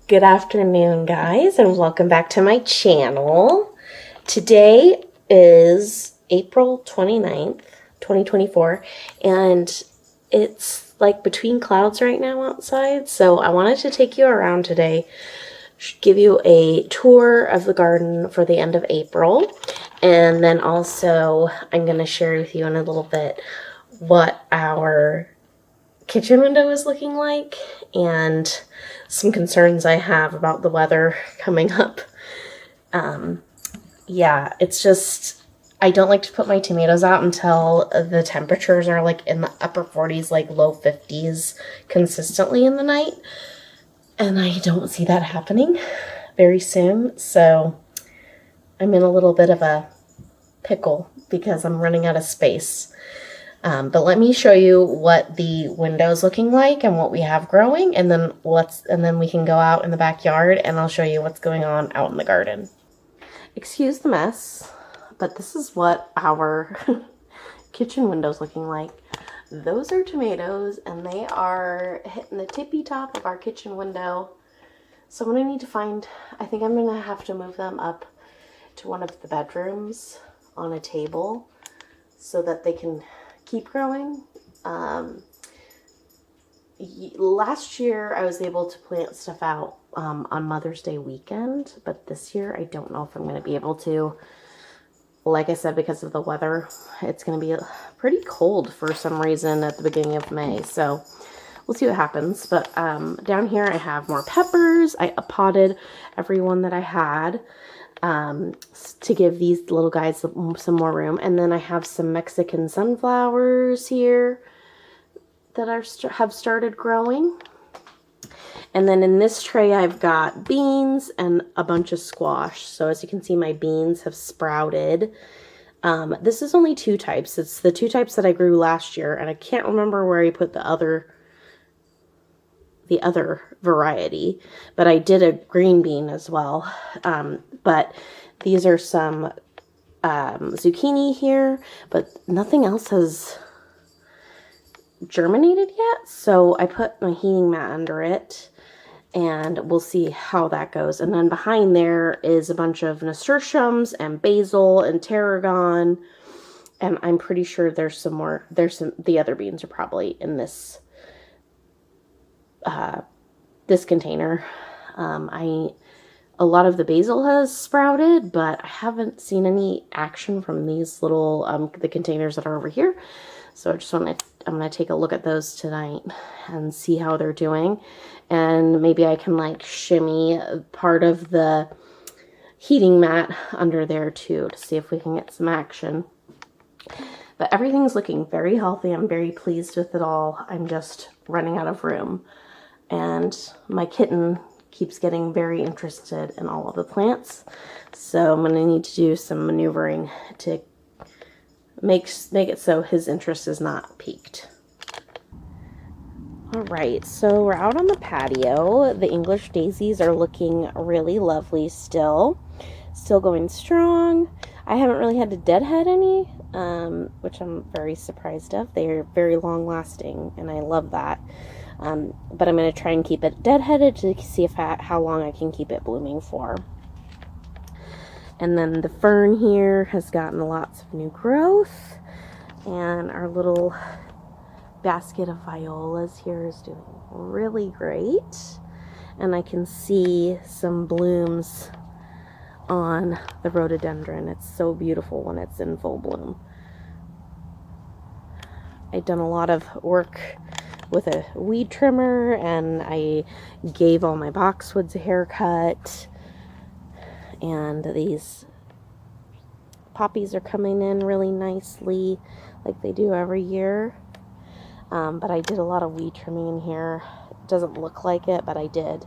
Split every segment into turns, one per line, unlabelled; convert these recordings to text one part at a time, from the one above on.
Good afternoon, guys, and welcome back to my channel. Today is April 29th, 2024, and it's like between clouds right now outside, so I wanted to take you around today, give you a tour of the garden for the end of April, and then also I'm going to share with you in a little bit what our kitchen window is looking like and some concerns I have about the weather coming up. Yeah, it's just, I don't like to put my tomatoes out until the temperatures are like in the upper 40s, like low 50s consistently in the night. And I don't see that happening very soon. So I'm in a little bit of a pickle because I'm running out of space. But let me show you what the window's looking like and what we have growing, and then we can go out in the backyard and I'll show you what's going on out in the garden. Excuse the mess, but this is what our kitchen window's looking like. Those are tomatoes and they are hitting the tippy top of our kitchen window. So I'm going to need to find, I think I'm going to have to move them up to one of the bedrooms on a table so that they can keep growing. Last year I was able to plant stuff out on Mother's Day weekend, but this year I don't know if I'm going to be able to. Like I said, because of the weather, it's going to be pretty cold for some reason at the beginning of May, so we'll see what happens. But down here I have more peppers. I potted every one that I had to give these little guys some more room. And then I have some Mexican sunflowers here that have started growing. And then in this tray I've got beans and a bunch of squash. So as you can see, my beans have sprouted. This is only two types. It's the two types that I grew last year, and I can't remember where I put the other variety, but I did a green bean as well. But these are some zucchini here, but nothing else has germinated yet. So I put my heating mat under it and we'll see how that goes. And then behind there is a bunch of nasturtiums and basil and tarragon. And I'm pretty sure there's some more, the other beans are probably in this this container. A lot of the basil has sprouted, but I haven't seen any action from these little the containers that are over here. So I'm gonna take a look at those tonight and see how they're doing, and maybe I can like shimmy part of the heating mat under there too to see if we can get some action. But everything's looking very healthy. I'm very pleased with it all. I'm just running out of room. And my kitten keeps getting very interested in all of the plants. So I'm going to need to do some maneuvering to make it so his interest is not piqued. Alright, so we're out on the patio. The English daisies are looking really lovely still. Still going strong. I haven't really had to deadhead any, which I'm very surprised of. They're very long lasting and I love that. But I'm going to try and keep it deadheaded to see how long I can keep it blooming for. And then the fern here has gotten lots of new growth. And our little basket of violas here is doing really great. And I can see some blooms on the rhododendron. It's so beautiful when it's in full bloom. I've done a lot of work with a weed trimmer, and I gave all my boxwoods a haircut, and these poppies are coming in really nicely like they do every year. But I did a lot of weed trimming in here. It doesn't look like it, but I did.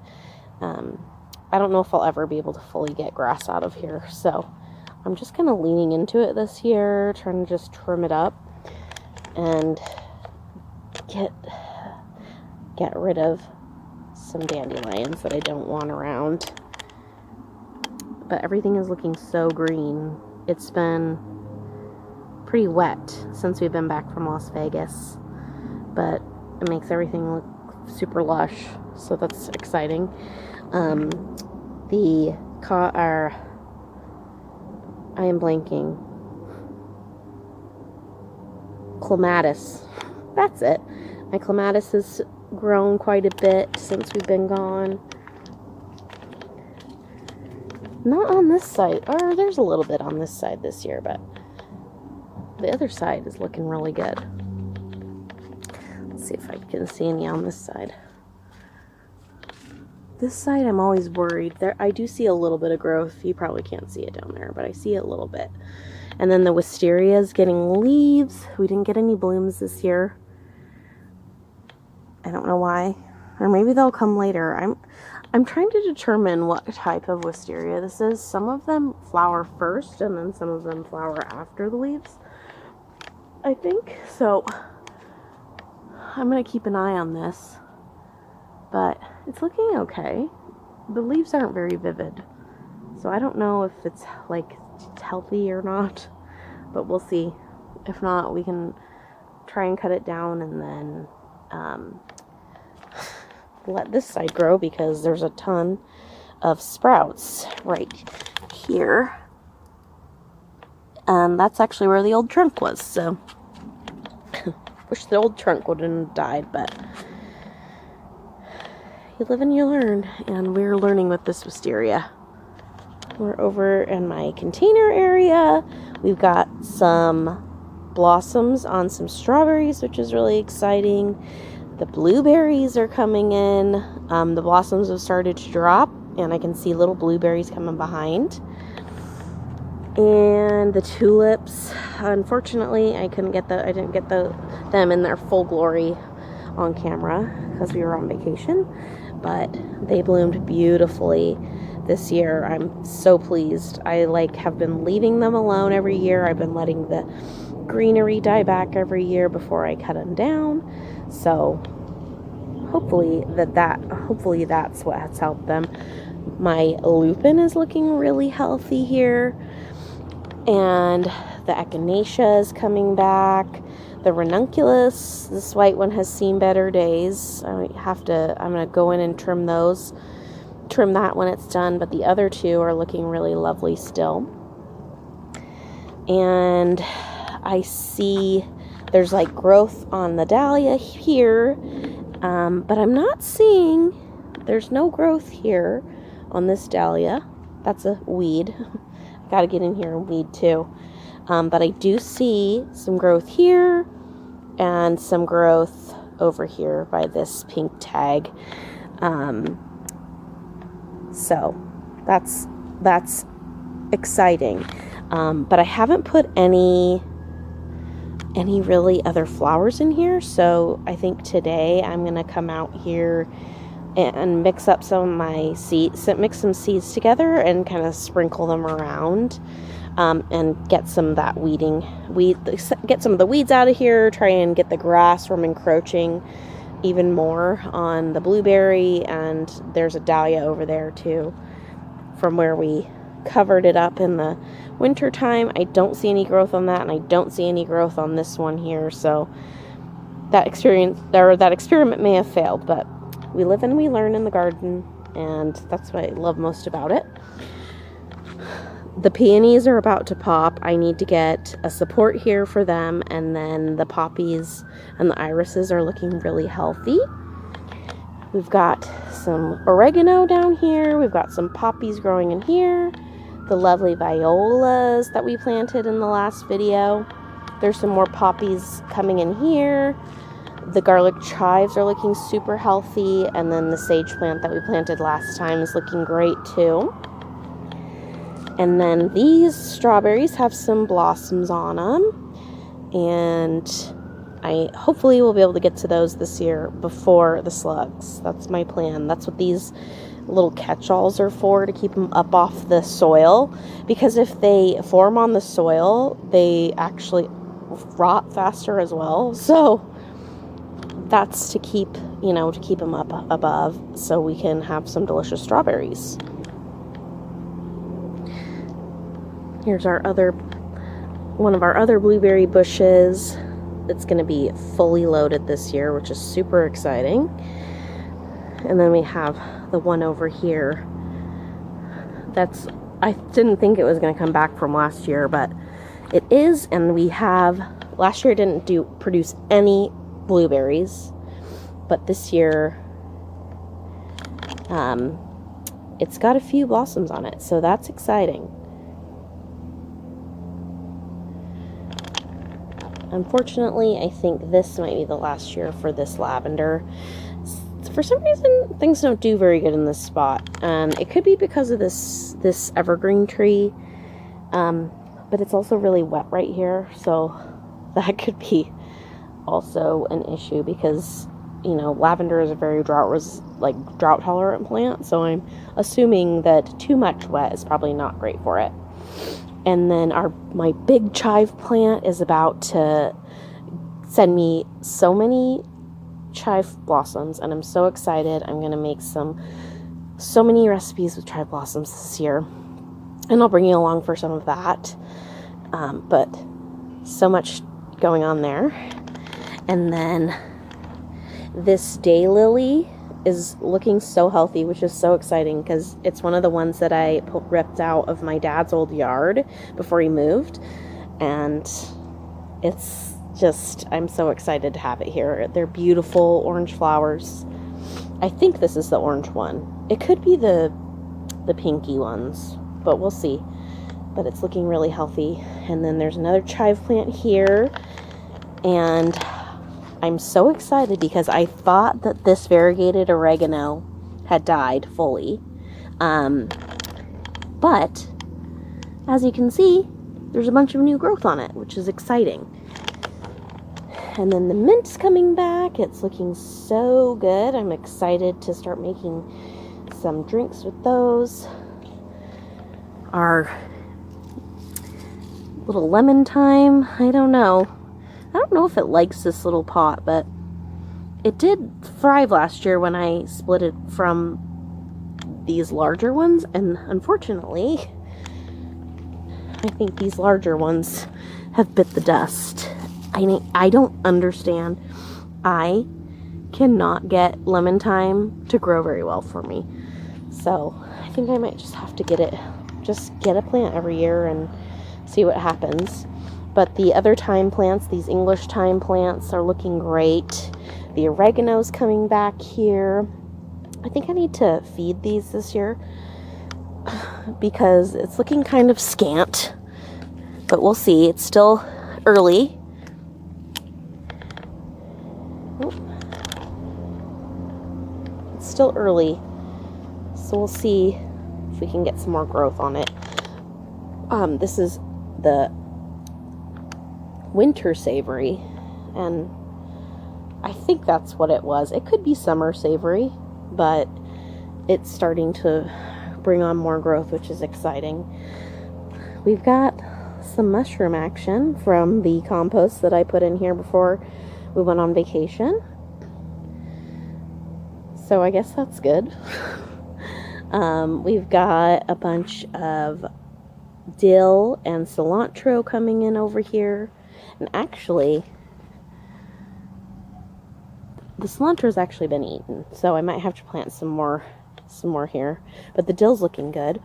I don't know if I'll ever be able to fully get grass out of here, so I'm just kind of leaning into it this year, trying to just trim it up and get rid of some dandelions that I don't want around. But everything is looking so green. It's been pretty wet since we've been back from Las Vegas, but it makes everything look super lush, so that's exciting. I am blanking. Clematis. That's it. My clematis has grown quite a bit since we've been gone. Not on this side, or there's a little bit on this side this year, but the other side is looking really good. Let's see if I can see any on this side. This side I'm always worried. There, I do see a little bit of growth. You probably can't see it down there, but I see it a little bit. And then the wisteria is getting leaves. We didn't get any blooms this year. I don't know why. Or maybe they'll come later. I'm trying to determine what type of wisteria this is. Some of them flower first, and then some of them flower after the leaves, I think. So I'm going to keep an eye on this. But it's looking okay. The leaves aren't very vivid. So I don't know if it's like healthy or not. But we'll see. If not, we can try and cut it down and then let this side grow, because there's a ton of sprouts right here. And that's actually where the old trunk was. So wish the old trunk wouldn't have died, but you live and you learn, and we're learning with this wisteria. We're over in my container area. We've got some blossoms on some strawberries, which is really exciting. The blueberries are coming in. The blossoms have started to drop, and I can see little blueberries coming behind. And the tulips, unfortunately, I didn't get them in their full glory on camera because we were on vacation, but they bloomed beautifully this year. I'm so pleased. I have been leaving them alone every year. I've been letting the greenery die back every year before I cut them down. So hopefully that's what has helped them. My lupin is looking really healthy here, and the echinacea is coming back. The ranunculus, this white one, has seen better days. I'm going to go in and trim that when it's done, but the other two are looking really lovely still. And I see there's growth on the dahlia here, but I'm not seeing, there's no growth here on this dahlia. That's a weed. Got to get in here and weed too. But I do see some growth here and some growth over here by this pink tag. So that's exciting. But I haven't put any really other flowers in here. So I think today I'm going to come out here and mix up some of my seeds, mix some seeds together and kind of sprinkle them around. And get some of that get some of the weeds out of here, try and get the grass from encroaching even more on the blueberry, and there's a dahlia over there too, from where we covered it up in the winter time. I don't see any growth on that, and I don't see any growth on this one here, so that experiment may have failed, but we live and we learn in the garden, and that's what I love most about it. The peonies are about to pop. I need to get a support here for them, and then the poppies and the irises are looking really healthy. We've got some oregano down here. We've got some poppies growing in here. The lovely violas that we planted in the last video. There's some more poppies coming in here. The garlic chives are looking super healthy, and then the sage plant that we planted last time is looking great too. And then these strawberries have some blossoms on them, and I hopefully will be able to get to those this year before the slugs. That's my plan. That's what these little catch-alls are for, to keep them up off the soil, because if they form on the soil, they actually rot faster as well. So that's to keep them up above so we can have some delicious strawberries. Here's one of our other blueberry bushes. It's going to be fully loaded this year, which is super exciting. And then we have the one over here. I didn't think it was going to come back from last year, but it is. And we have, last year didn't produce any blueberries, but this year it's got a few blossoms on it, so that's exciting. Unfortunately, I think this might be the last year for this lavender. For some reason, things don't do very good in this spot, and it could be because of this evergreen tree, but it's also really wet right here, so that could be also an issue because, you know, lavender is a very drought tolerant plant, so I'm assuming that too much wet is probably not great for it. And then my big chive plant is about to send me so many chive blossoms, and I'm so excited. I'm going to make so many recipes with chive blossoms this year, and I'll bring you along for some of that. But so much going on there. And then this daylily is looking so healthy, which is so exciting because it's one of the ones that I ripped out of my dad's old yard before he moved, and it's just, I'm so excited to have it here. They're beautiful orange flowers. I think this is the orange one. It could be the pinky ones, but we'll see. But it's looking really healthy. And then there's another chive plant here, and I'm so excited because I thought that this variegated oregano had died fully. But as you can see, there's a bunch of new growth on it, which is exciting. And then the mint's coming back. It's looking so good. I'm excited to start making some drinks with those. Our little lemon thyme, I don't know if it likes this little pot, but it did thrive last year when I split it from these larger ones, and unfortunately, I think these larger ones have bit the dust. I don't understand. I cannot get lemon thyme to grow very well for me, so I think I might just have to get a plant every year and see what happens. But the other thyme plants, these English thyme plants, are looking great. The oregano's coming back here. I think I need to feed these this year because it's looking kind of scant. But we'll see. It's still early. It's still early. So we'll see if we can get some more growth on it. This is the winter savory, and I think that's what it was. It could be summer savory, but it's starting to bring on more growth, which is exciting. We've got some mushroom action from the compost that I put in here before we went on vacation, so I guess that's good. We've got a bunch of dill and cilantro coming in over here. And actually, the cilantro's actually been eaten, so I might have to plant some more here. But the dill's looking good.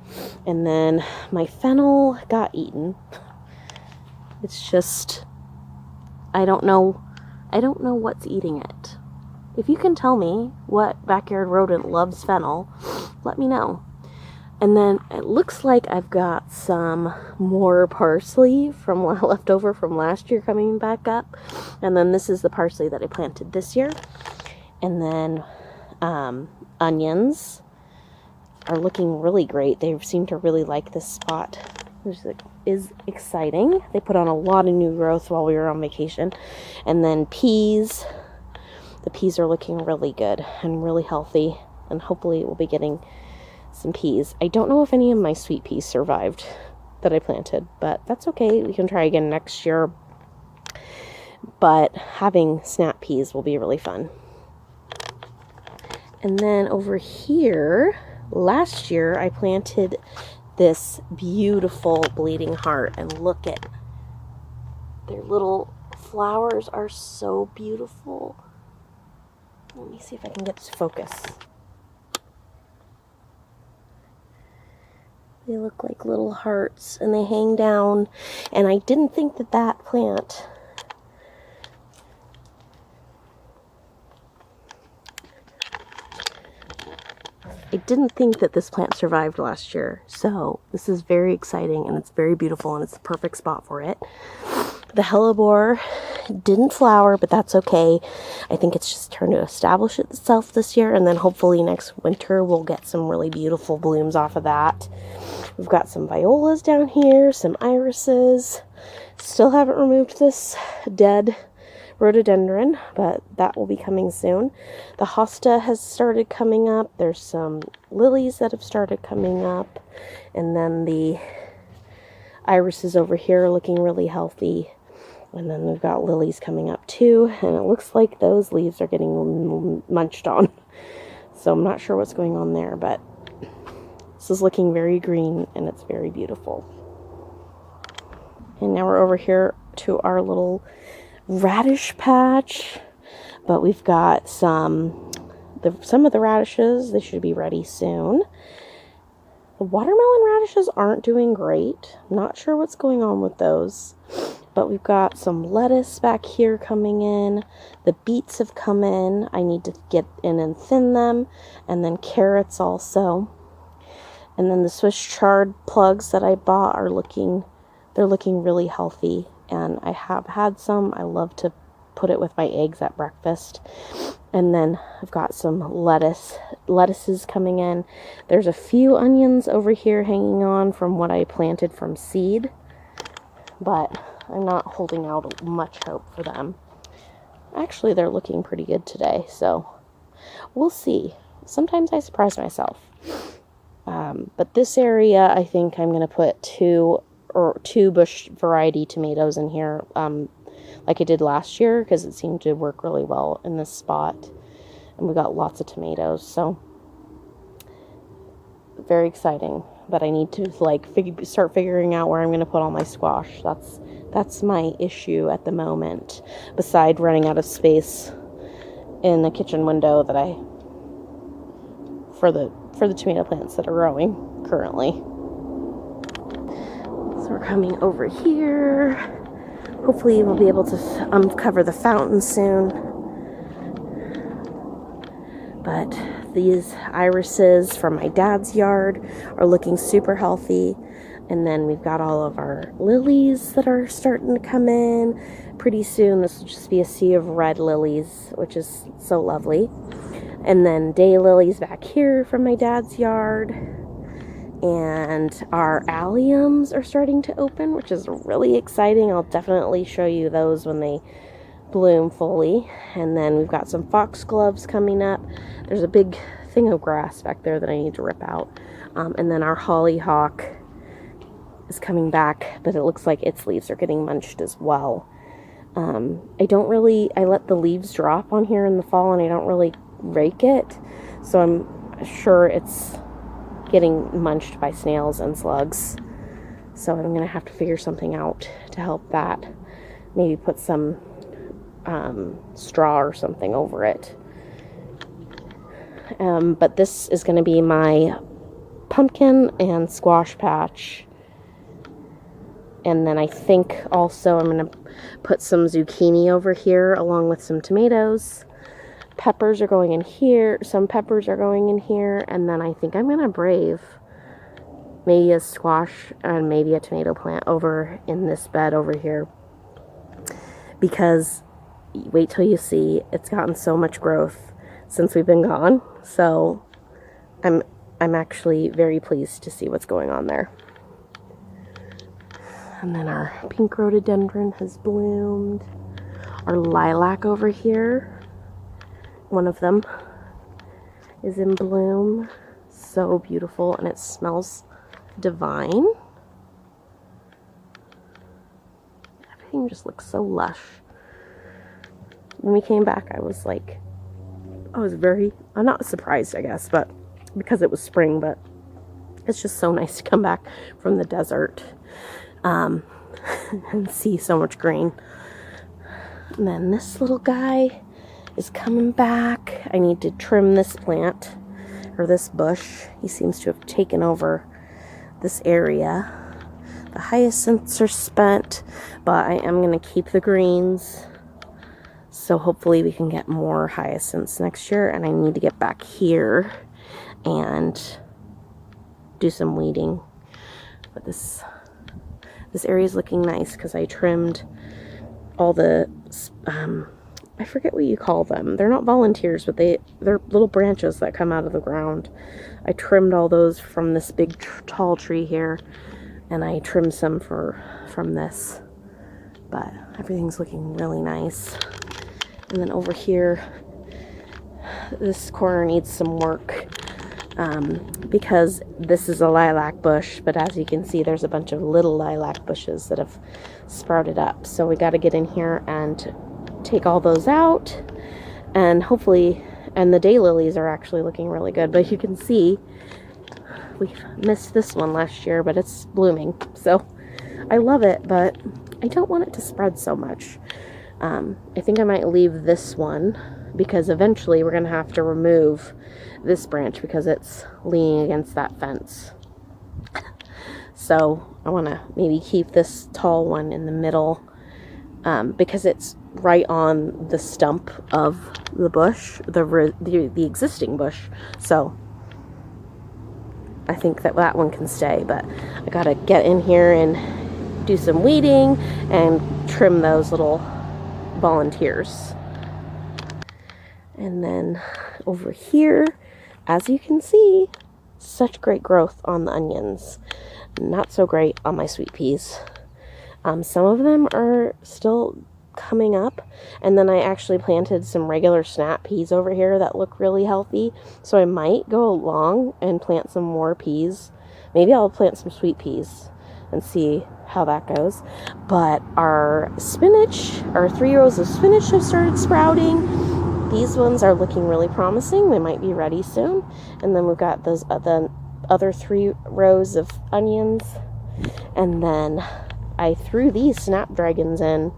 And then my fennel got eaten. It's just, I don't know what's eating it. If you can tell me what backyard rodent loves fennel, let me know. And then it looks like I've got some more parsley from left over from last year coming back up. And then this is the parsley that I planted this year. And then onions are looking really great. They seem to really like this spot, which is exciting. They put on a lot of new growth while we were on vacation. And then peas. The peas are looking really good and really healthy. And hopefully we'll be getting some peas. I don't know if any of my sweet peas survived that I planted, but that's okay. We can try again next year. But having snap peas will be really fun. And then over here, last year I planted this beautiful bleeding heart, and look at their little flowers are so beautiful. Let me see if I can get this to focus. They look like little hearts and they hang down. And I didn't think that that plant... I didn't think that this plant survived last year. So this is very exciting and it's very beautiful and it's the perfect spot for it. The hellebore didn't flower, but that's okay. I think it's just trying to establish itself this year, and then hopefully next winter we'll get some really beautiful blooms off of that. We've got some violas down here, some irises. Still haven't removed this dead rhododendron, but that will be coming soon. The hosta has started coming up. There's some lilies that have started coming up, and then the irises over here are looking really healthy. And then we've got lilies coming up too, and it looks like those leaves are getting munched on. So I'm not sure what's going on there, but this is looking very green and it's very beautiful. And now we're over here to our little radish patch, but we've got some of the radishes. They should be ready soon. The watermelon radishes aren't doing great. I'm not sure what's going on with those. But we've got some lettuce back here coming in. The beets have come in. I need to get in and thin them. And then carrots also. And then the Swiss chard plugs that I bought they're looking really healthy. And I have had some. I love to put it with my eggs at breakfast. And then I've got some lettuces coming in. There's a few onions over here hanging on from what I planted from seed. But I'm not holding out much hope for them. Actually, they're looking pretty good today, so we'll see. Sometimes I surprise myself. But this area, I think I'm going to put two bush variety tomatoes in here, like I did last year, because it seemed to work really well in this spot. And we got lots of tomatoes, so very exciting. But I need to start figuring out where I'm going to put all my squash. That's my issue at the moment, beside running out of space in the kitchen window that for the tomato plants that are growing currently. So we're coming over here. Hopefully we'll be able to uncover the fountain soon. But these irises from my dad's yard are looking super healthy. And then we've got all of our lilies that are starting to come in. Pretty soon this will just be a sea of red lilies, which is so lovely. And then daylilies back here from my dad's yard. And our alliums are starting to open, which is really exciting. I'll definitely show you those when they bloom fully. And then we've got some foxgloves coming up. There's a big thing of grass back there that I need to rip out. And then our hollyhock is coming back, but it looks like its leaves are getting munched as well. I let the leaves drop on here in the fall and I don't really rake it, so I'm sure it's getting munched by snails and slugs. So I'm going to have to figure something out to help that. Maybe put some straw or something over it. But this is going to be my pumpkin and squash patch. And then I think also I'm going to put some zucchini over here along with some tomatoes. Peppers are going in here. Some peppers are going in here. And then I think I'm going to brave maybe a squash and maybe a tomato plant over in this bed over here. Because wait till you see, it's gotten so much growth since we've been gone. So I'm actually very pleased to see what's going on there. And then our pink rhododendron has bloomed. Our lilac over here, one of them is in bloom. So beautiful, and it smells divine. Everything just looks so lush. When we came back, I'm not surprised, I guess, but because it was spring, but it's just so nice to come back from the desert and see so much green. And then this little guy is coming back. I need to trim this plant, or this bush. He seems to have taken over this area. The hyacinths are spent, but I am going to keep the greens. So hopefully we can get more hyacinths next year. And I need to get back here and do some weeding. But this area is looking nice because I trimmed all the, I forget what you call them. They're not volunteers, but they're little branches that come out of the ground. I trimmed all those from this big tall tree here, and I trimmed some from this. But everything's looking really nice. And then over here, this corner needs some work. Because this is a lilac bush, but as you can see, there's a bunch of little lilac bushes that have sprouted up. So we got to get in here and take all those out, and hopefully, and the daylilies are actually looking really good. But you can see, we missed this one last year, but it's blooming. So I love it, but I don't want it to spread so much. I think I might leave this one, because eventually we're going to have to remove this branch because it's leaning against that fence. So I want to maybe keep this tall one in the middle, because it's right on the stump of the bush, the existing bush. So I think that one can stay, but I got to get in here and do some weeding and trim those little volunteers. And then over here, as you can see, such great growth on the onions. Not so great on my sweet peas. Some of them are still coming up. And then I actually planted some regular snap peas over here that look really healthy. So I might go along and plant some more peas. Maybe I'll plant some sweet peas and see how that goes. But our spinach, our 3 rows of spinach have started sprouting. These ones are looking really promising. They might be ready soon. And then we've got those the other 3 rows of onions. And then I threw these snapdragons in,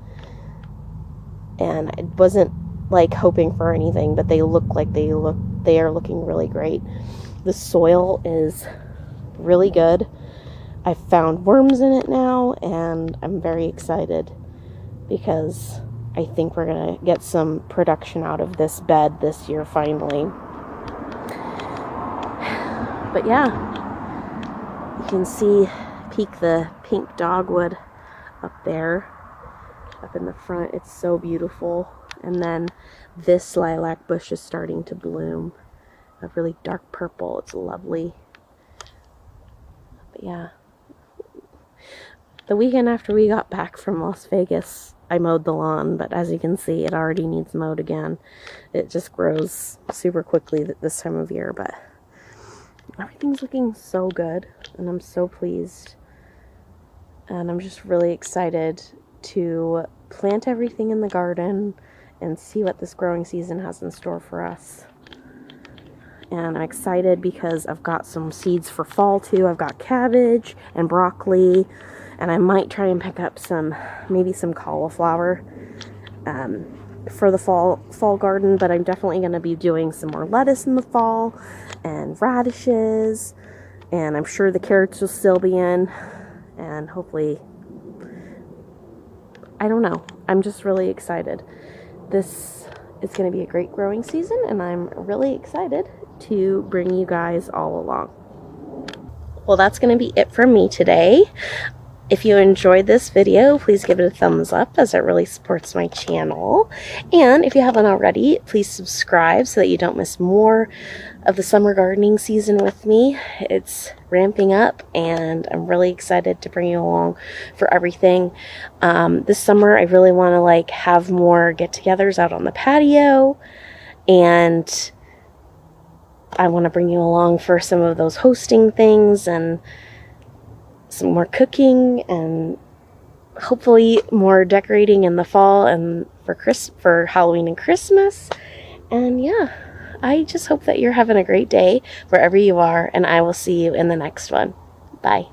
and I wasn't like hoping for anything, but they look like they are looking really great. The soil is really good. I found worms in it now, and I'm very excited because I think we're going to get some production out of this bed this year finally. But yeah, you can see the pink dogwood up there, up in the front. It's so beautiful. And then this lilac bush is starting to bloom, a really dark purple. It's lovely. But yeah, the weekend after we got back from Las Vegas, I mowed the lawn, but as you can see, it already needs mowed again. It just grows super quickly this time of year, but everything's looking so good, and I'm so pleased. And I'm just really excited to plant everything in the garden and see what this growing season has in store for us. And I'm excited because I've got some seeds for fall too. I've got cabbage and broccoli, and I might try and pick up maybe some cauliflower for the fall garden, but I'm definitely going to be doing some more lettuce in the fall and radishes, and I'm sure the carrots will still be in, and hopefully, I don't know, I'm just really excited. This is going to be a great growing season, and I'm really excited to bring you guys all along. Well, that's going to be it from me today. If you enjoyed this video, please give it a thumbs up, as it really supports my channel. And if you haven't already, please subscribe so that you don't miss more of the summer gardening season with me. It's ramping up, and I'm really excited to bring you along for everything. This summer, I really want to have more get-togethers out on the patio, and I want to bring you along for some of those hosting things and some more cooking, and hopefully more decorating in the fall and for Halloween and Christmas. And yeah, I just hope that you're having a great day wherever you are, and I will see you in the next one. Bye.